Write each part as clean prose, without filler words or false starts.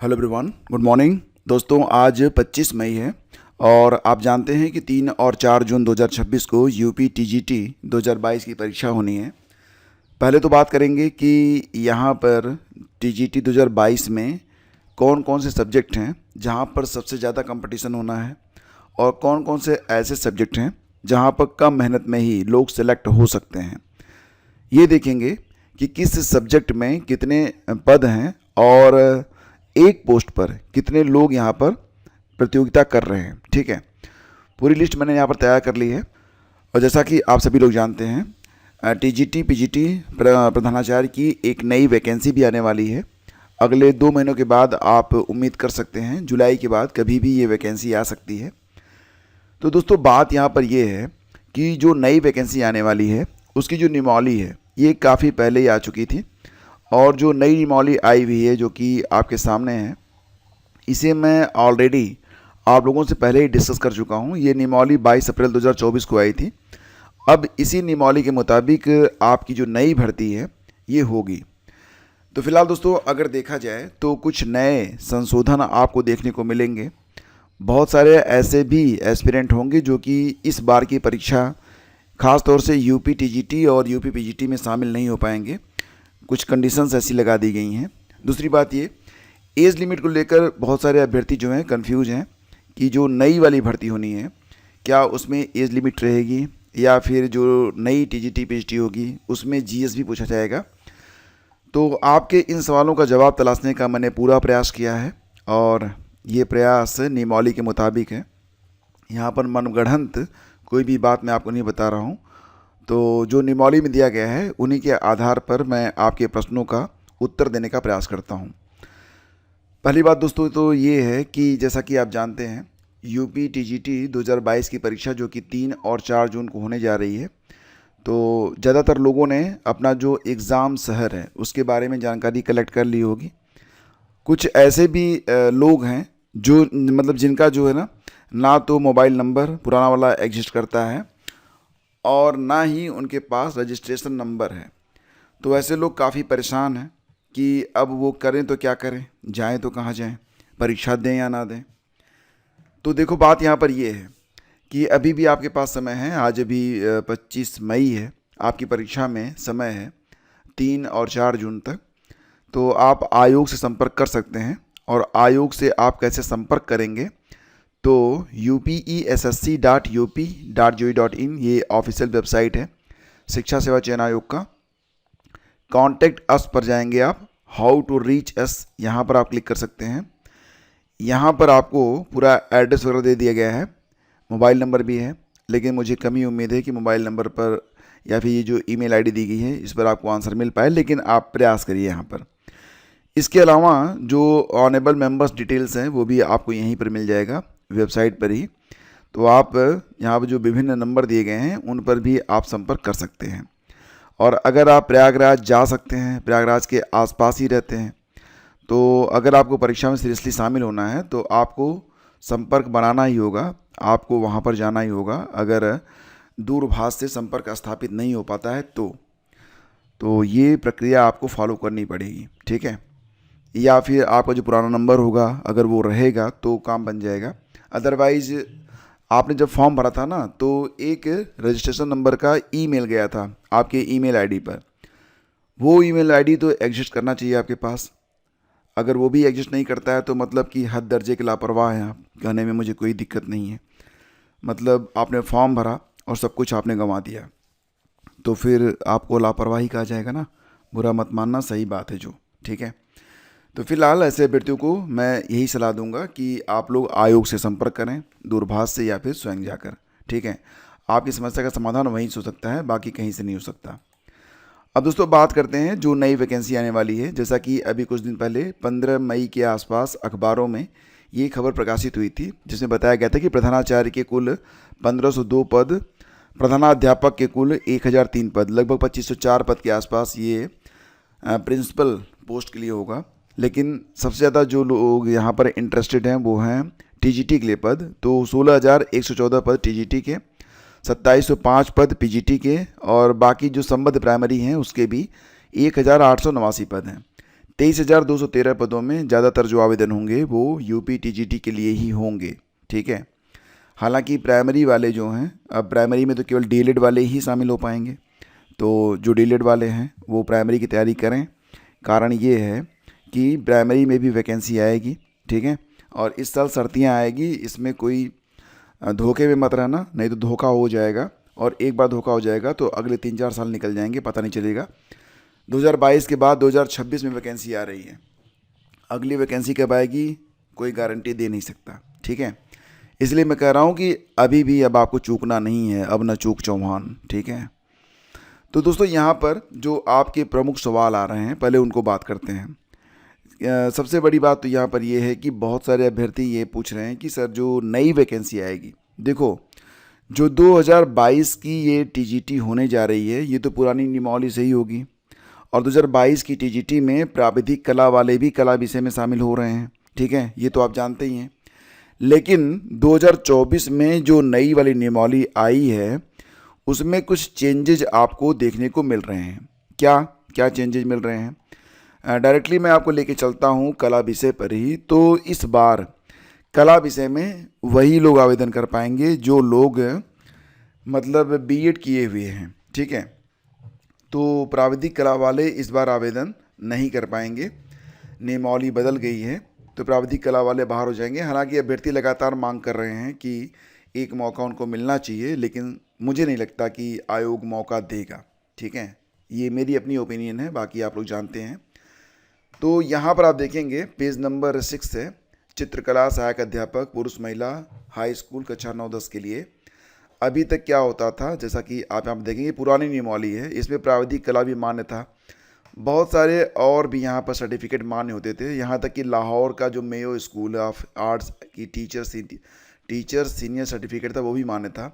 Hello everyone, good morning. दोस्तों, आज 25 मई है और आप जानते हैं कि 3 और 4 जून 2026 को यूपी टीजीटी 2022 की परीक्षा होनी है। पहले तो बात करेंगे कि यहाँ पर टीजीटी 2022 में कौन कौन से सब्जेक्ट हैं जहाँ पर सबसे ज़्यादा कंपटीशन होना है और कौन कौन से ऐसे सब्जेक्ट हैं जहाँ पर कम मेहनत में ही लोग सेलेक्ट हो सकते हैं। ये देखेंगे कि किस सब्जेक्ट में कितने पद हैं और एक पोस्ट पर कितने लोग यहाँ पर प्रतियोगिता कर रहे हैं। ठीक है, पूरी लिस्ट मैंने यहाँ पर तैयार कर ली है। और जैसा कि आप सभी लोग जानते हैं, टीजीटी पीजीटी प्रधानाचार्य की एक नई वैकेंसी भी आने वाली है। अगले 2 महीनों के बाद आप उम्मीद कर सकते हैं, जुलाई के बाद कभी भी ये वैकेंसी आ सकती है। तो दोस्तों, बात यहाँ पर ये है कि जो नई वैकेंसी आने वाली है उसकी जो नियमावली है ये काफ़ी पहले ही आ चुकी थी और जो नई नियमावली आई हुई है जो कि आपके सामने है, इसे मैं ऑलरेडी आप लोगों से पहले ही डिस्कस कर चुका हूँ। ये नियमावली 22 अप्रैल 2024 को आई थी। अब इसी नियमावली के मुताबिक आपकी जो नई भर्ती है ये होगी। तो फिलहाल दोस्तों, अगर देखा जाए तो कुछ नए संशोधन आपको देखने को मिलेंगे। बहुत सारे ऐसे भी एस्पिरेंट होंगे जो कि इस बार की परीक्षा ख़ास तौर से यूपी टीजीटी और यूपी पीजीटी में शामिल नहीं हो पाएंगे। कुछ कंडीशंस ऐसी लगा दी गई हैं। दूसरी बात ये, एज लिमिट को लेकर बहुत सारे अभ्यर्थी जो हैं कंफ्यूज हैं कि जो नई वाली भर्ती होनी है क्या उसमें एज लिमिट रहेगी या फिर जो नई टीजीटी पीजीटी होगी उसमें जीएस भी पूछा जाएगा। तो आपके इन सवालों का जवाब तलाशने का मैंने पूरा प्रयास किया है और ये प्रयास नियमावली के मुताबिक है। यहाँ पर मनगढ़ंत कोई भी बात मैं आपको नहीं बता रहा हूँ। तो जो नियमावली में दिया गया है उन्हीं के आधार पर मैं आपके प्रश्नों का उत्तर देने का प्रयास करता हूँ। पहली बात दोस्तों तो ये है कि जैसा कि आप जानते हैं, यूपी टीजीटी 2022 की परीक्षा जो कि 3 और 4 जून को होने जा रही है, तो ज़्यादातर लोगों ने अपना जो एग्ज़ाम शहर है उसके बारे में जानकारी कलेक्ट कर ली होगी। कुछ ऐसे भी लोग हैं जो मतलब जिनका जो है ना तो मोबाइल नंबर पुराना वाला एग्जिस्ट करता है और ना ही उनके पास रजिस्ट्रेशन नंबर है। तो ऐसे लोग काफ़ी परेशान हैं कि अब वो करें तो क्या करें, जाएं तो कहाँ जाएं, परीक्षा दें या ना दें। तो देखो, बात यहाँ पर ये है कि अभी भी आपके पास समय है। आज अभी 25 मई है, आपकी परीक्षा में समय है 3 और 4 जून तक। तो आप आयोग से संपर्क कर सकते हैं। और आयोग से आप कैसे संपर्क करेंगे, तो upessc.up.gov.in ये ऑफिशियल वेबसाइट है शिक्षा सेवा चयन आयोग का। कॉन्टैक्ट अस पर जाएंगे आप, हाउ टू रीच अस यहाँ पर आप क्लिक कर सकते हैं। यहाँ पर आपको पूरा एड्रेस वगैरह दे दिया गया है, मोबाइल नंबर भी है, लेकिन मुझे कम ही उम्मीद है कि मोबाइल नंबर पर या फिर ये जो ईमेल आईडी दी गई है इस पर आपको आंसर मिल पाए, लेकिन आप प्रयास करिए यहाँ पर। इसके अलावा जो ऑनेबल मेंबर्स डिटेल्स हैं वो भी आपको यहीं पर मिल जाएगा वेबसाइट पर ही। तो आप यहाँ पर जो विभिन्न नंबर दिए गए हैं उन पर भी आप संपर्क कर सकते हैं। और अगर आप प्रयागराज जा सकते हैं, प्रयागराज के आसपास ही रहते हैं, तो अगर आपको परीक्षा में सीरियसली शामिल होना है तो आपको संपर्क बनाना ही होगा, आपको वहाँ पर जाना ही होगा। अगर दूरभाष से संपर्क स्थापित नहीं हो पाता है तो ये प्रक्रिया आपको फॉलो करनी पड़ेगी। ठीक है, या फिर आपका जो पुराना नंबर होगा अगर वो रहेगा तो काम बन जाएगा। अदरवाइज़ आपने जब फॉर्म भरा था ना तो एक रजिस्ट्रेशन नंबर का ईमेल गया था आपके ईमेल आईडी पर। वो ईमेल आईडी तो एग्जिस्ट करना चाहिए आपके पास। अगर वो भी एग्जिस्ट नहीं करता है तो मतलब कि हद दर्जे के लापरवाह हैं आप। कहने में मुझे कोई दिक्कत नहीं है, मतलब आपने फॉर्म भरा और सब कुछ आपने गंवा दिया तो फिर आपको लापरवाही कहा जाएगा ना। बुरा मत मानना, सही बात है जो। ठीक है, तो फिलहाल ऐसे अभ्यर्थियों को मैं यही सलाह दूंगा कि आप लोग आयोग से संपर्क करें, दूरभाष से या फिर स्वयं जाकर। ठीक है, आपकी समस्या का समाधान वहीं से हो सकता है, बाकी कहीं से नहीं हो सकता। अब दोस्तों, बात करते हैं जो नई वैकेंसी आने वाली है। जैसा कि अभी कुछ दिन पहले 15 मई के आसपास अखबारों में ये खबर प्रकाशित हुई थी जिसमें बताया गया था कि प्रधानाचार्य के कुल 1502 पद, प्रधानाध्यापक के कुल 1003 पद, लगभग 2504 पद के आसपास ये प्रिंसिपल पोस्ट के लिए होगा। लेकिन सबसे ज़्यादा जो लोग यहाँ पर इंटरेस्टेड हैं वो हैं टीजीटी के लिए पद। तो 16,114 पद टीजीटी के, 2705 पद पीजीटी के और बाकी जो संबद्ध प्राइमरी हैं उसके भी 1,889 पद हैं। 23,213 पदों में ज़्यादातर जो आवेदन होंगे वो यूपी टीजीटी के लिए ही होंगे, ठीक है। हालांकि प्राइमरी वाले जो हैं, अब प्राइमरी में तो केवल डीएलएड वाले ही शामिल हो पाएंगे, तो जो डीएलएड वाले हैं वो प्राइमरी की तैयारी करें। कारण ये है कि प्राइमरी में भी वैकेंसी आएगी, ठीक है। और इस साल सर्दियाँ आएगी, इसमें कोई धोखे में मत रहना, नहीं तो धोखा हो जाएगा, और एक बार धोखा हो जाएगा तो अगले 3-4 साल निकल जाएंगे, पता नहीं चलेगा। 2022 के बाद 2026 में वैकेंसी आ रही है, अगली वैकेंसी कब आएगी कोई गारंटी दे नहीं सकता, ठीक है। इसलिए मैं कह रहा हूँ कि अभी भी अब आपको चूकना नहीं है, अब न चूक चौहान, ठीक है। तो दोस्तों यहाँ पर जो आपके प्रमुख सवाल आ रहे हैं, पहले उनको बात करते हैं। सबसे बड़ी बात तो यहाँ पर ये है कि बहुत सारे अभ्यर्थी ये पूछ रहे हैं कि सर जो नई वैकेंसी आएगी, देखो जो 2022 की ये टीजीटी होने जा रही है ये तो पुरानी नियमावली से ही होगी, और 2022 की टीजीटी में प्राविधिक कला वाले भी कला विषय में शामिल हो रहे हैं, ठीक है, ये तो आप जानते ही हैं। लेकिन 2024 में जो नई वाली नियमावली आई है उसमें कुछ चेंजेज आपको देखने को मिल रहे हैं। क्या क्या चेंजेज मिल रहे हैं, डायरेक्टली मैं आपको लेके चलता हूँ कला विषय पर ही। तो इस बार कला विषय में वही लोग आवेदन कर पाएंगे जो लोग मतलब बीएड किए हुए हैं, ठीक है। तो प्राविधिक कला वाले इस बार आवेदन नहीं कर पाएंगे, नियमावली बदल गई है, तो प्राविधिक कला वाले बाहर हो जाएंगे। हालांकि अभ्यर्थी लगातार मांग कर रहे हैं कि एक मौका उनको मिलना चाहिए, लेकिन मुझे नहीं लगता कि आयोग मौका देगा, ठीक है। ये मेरी अपनी ओपिनियन है, बाकी आप लोग जानते हैं। तो यहाँ पर आप देखेंगे पेज नंबर 6 है, चित्रकला सहायक अध्यापक पुरुष महिला हाई स्कूल कक्षा 9-10 के लिए। अभी तक क्या होता था, जैसा कि आप यहाँ पर देखेंगे पुरानी नियमावली है, इसमें प्राविधिक कला भी मान्य था, बहुत सारे और भी यहाँ पर सर्टिफिकेट मान्य होते थे। यहाँ तक कि लाहौर का जो मेयो स्कूल ऑफ आर्ट्स की टीचर सीनियर सर्टिफिकेट था वो भी मान्य था,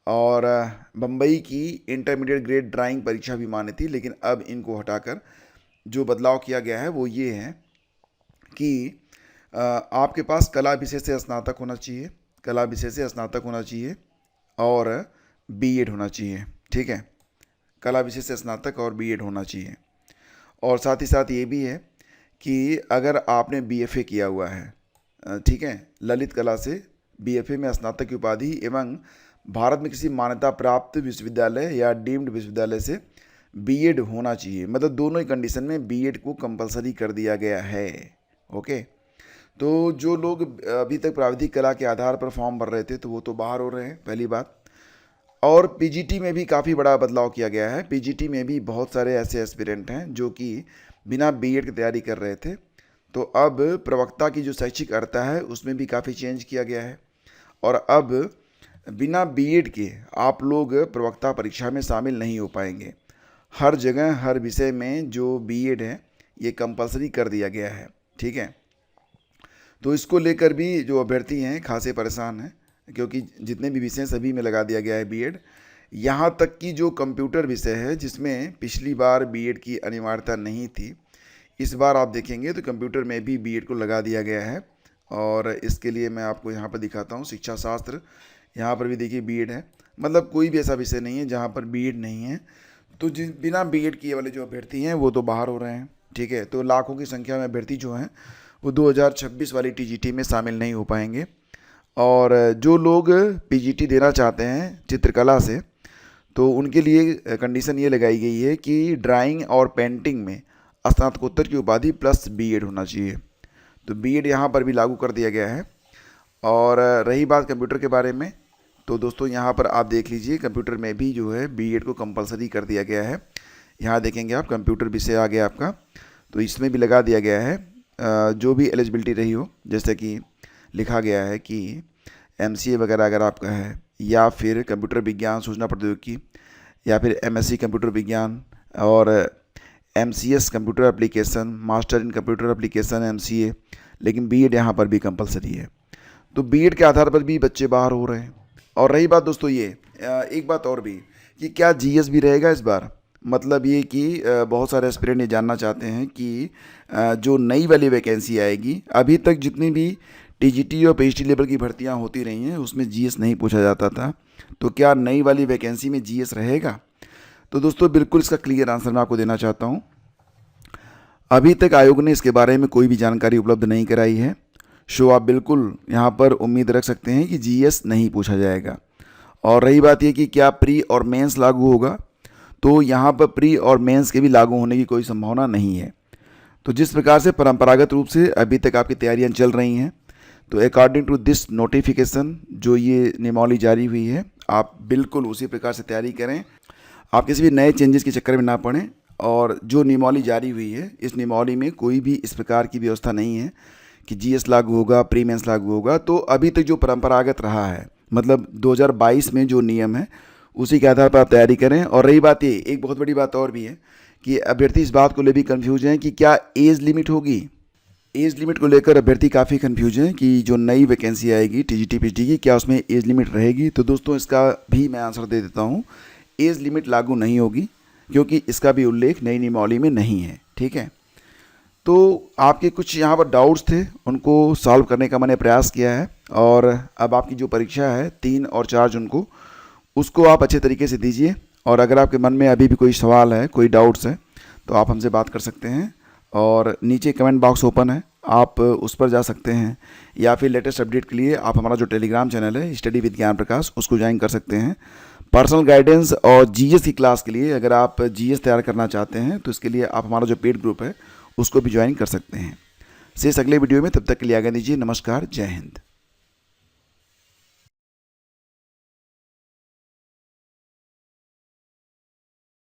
और बम्बई की इंटरमीडिएट ग्रेड ड्राइंग परीक्षा भी मान्य थी। लेकिन अब इनको हटाकर जो बदलाव किया गया है वो ये है कि आपके पास कला विषय से स्नातक होना चाहिए, कला विषय से स्नातक होना चाहिए और बीएड होना चाहिए, ठीक है। कला विषय से स्नातक और बीएड होना चाहिए। और साथ ही साथ ये भी है कि अगर आपने बीएफए किया हुआ है, ठीक है, ललित कला से बीएफए में स्नातक की उपाधि एवं भारत में किसी मान्यता प्राप्त विश्वविद्यालय या डीम्ड विश्वविद्यालय से बीएड होना चाहिए, मतलब दोनों ही कंडीशन में बीएड को कंपलसरी कर दिया गया है, ओके। तो जो लोग अभी तक प्राविधिक कला के आधार पर फॉर्म भर रहे थे तो वो तो बाहर हो रहे हैं, पहली बात। और पीजीटी में भी काफ़ी बड़ा बदलाव किया गया है। पीजीटी में भी बहुत सारे ऐसे एस्पिरेंट हैं जो कि बिना बीएड की तैयारी कर रहे थे, तो अब प्रवक्ता की जो शैक्षिक अर्हता है उसमें भी काफ़ी चेंज किया गया है, और अब बिना बीएड के आप लोग प्रवक्ता परीक्षा में शामिल नहीं हो पाएंगे। हर जगह हर विषय में जो बीएड है ये कंपलसरी कर दिया गया है, ठीक है। तो इसको लेकर भी जो अभ्यर्थी हैं खासे परेशान हैं, क्योंकि जितने भी विषय सभी में लगा दिया गया है बीएड। यहाँ तक कि जो कंप्यूटर विषय है जिसमें पिछली बार बीएड की अनिवार्यता नहीं थी, इस बार आप देखेंगे तो कंप्यूटर में भी बीएड को लगा दिया गया है। और इसके लिए मैं आपको यहाँ पर दिखाता हूँ, शिक्षा शास्त्र, यहाँ पर भी देखिए बीएड है, मतलब कोई भी ऐसा विषय नहीं है जहाँ पर बीएड नहीं है। तो जिन बिना बीएड किए वाले जो अभ्यर्थी हैं वो तो बाहर हो रहे हैं, ठीक है। तो लाखों की संख्या में अभ्यर्थी जो हैं वो 2026 वाली टीजीटी में शामिल नहीं हो पाएंगे। और जो लोग पीजीटी देना चाहते हैं चित्रकला से, तो उनके लिए कंडीशन ये लगाई गई है कि ड्राइंग और पेंटिंग में स्नातकोत्तर की उपाधि प्लस बीएड होना चाहिए। तो बीएड यहाँ पर भी लागू कर दिया गया है। और रही बात कंप्यूटर के बारे में, तो दोस्तों यहाँ पर आप देख लीजिए कंप्यूटर में भी जो है बीएड को कंपलसरी कर दिया गया है। यहाँ देखेंगे आप कंप्यूटर विषय आ गया आपका, तो इसमें भी लगा दिया गया है जो भी एलिजिबिलिटी रही हो, जैसे कि लिखा गया है कि एमसीए वगैरह अगर आपका है, या फिर कंप्यूटर विज्ञान सूचना प्रौद्योगिकी, या फिर एमएससी कंप्यूटर विज्ञान, और MCS computer application, master in computer application MCA, लेकिन बीएड यहाँ पर भी कंपलसरी है। तो बीएड के आधार पर भी बच्चे बाहर हो रहे हैं। और रही बात दोस्तों ये एक बात और भी कि क्या जीएस भी रहेगा इस बार, मतलब ये कि बहुत सारे एस्पिरेंट ये जानना चाहते हैं कि जो नई वाली वैकेंसी आएगी, अभी तक जितनी भी टीजीटी और पीएचडी लेवल की भर्तियां होती रही हैं उसमें जीएस नहीं पूछा जाता था, तो क्या नई वाली वैकेंसी में जीएस रहेगा? तो दोस्तों बिल्कुल इसका क्लियर आंसर मैं आपको देना चाहता हूँ। अभी तक आयोग ने इसके बारे में कोई भी जानकारी उपलब्ध नहीं कराई है। सो आप बिल्कुल यहाँ पर उम्मीद रख सकते हैं कि जीएस नहीं पूछा जाएगा। और रही बात ये कि क्या प्री और मेंस लागू होगा, तो यहाँ पर प्री और मेंस के भी लागू होने की कोई संभावना नहीं है। तो जिस प्रकार से परंपरागत रूप से अभी तक आपकी तैयारियां चल रही हैं, तो अकॉर्डिंग टू दिस नोटिफिकेशन जो ये नियमावली जारी हुई है, आप बिल्कुल उसी प्रकार से तैयारी करें। आप किसी भी नए चेंजेस के चक्कर में ना पड़ें। और जो नियमावली जारी हुई है, इस नियमावली में कोई भी इस प्रकार की व्यवस्था नहीं है कि जीएस लागू होगा, प्री मेंस लागू होगा। तो अभी तक जो परंपरागत रहा है, मतलब 2022 में जो नियम है उसी के आधार पर आप तैयारी करें। और रही बात ये, एक बहुत बड़ी बात और भी है कि अभ्यर्थी इस बात को ले भी कन्फ्यूज हैं कि क्या एज लिमिट होगी। एज लिमिट को लेकर अभ्यर्थी काफ़ी कन्फ्यूज हैं कि जो नई वैकेंसी आएगी टीजीटी पीजी की, क्या उसमें एज लिमिट रहेगी। तो दोस्तों इसका भी मैं आंसर दे देता हूँ, एज लिमिट लागू नहीं होगी, क्योंकि इसका भी उल्लेख नई नियमावली में नहीं है। ठीक है, तो आपके कुछ यहाँ पर डाउट्स थे, उनको सॉल्व करने का मैंने प्रयास किया है। और अब आपकी जो परीक्षा है 3 और 4 जून को, उसको आप अच्छे तरीके से दीजिए। और अगर आपके मन में अभी भी कोई सवाल है, कोई डाउट्स है, तो आप हमसे बात कर सकते हैं। और नीचे कमेंट बॉक्स ओपन है, आप उस पर जा सकते हैं। या फिर लेटेस्ट अपडेट के लिए आप हमारा जो टेलीग्राम चैनल है स्टडी विद ज्ञान प्रकाश, उसको ज्वाइन कर सकते हैं। पर्सनल गाइडेंस और जीएस की क्लास के लिए अगर आप जीएस तैयार करना चाहते हैं, तो इसके लिए आप हमारा जो पेड ग्रुप है उसको भी ज्वाइन कर सकते हैं। शेष अगले वीडियो में, तब तक के लिए आज्ञा दीजिए। नमस्कार, जय हिंद।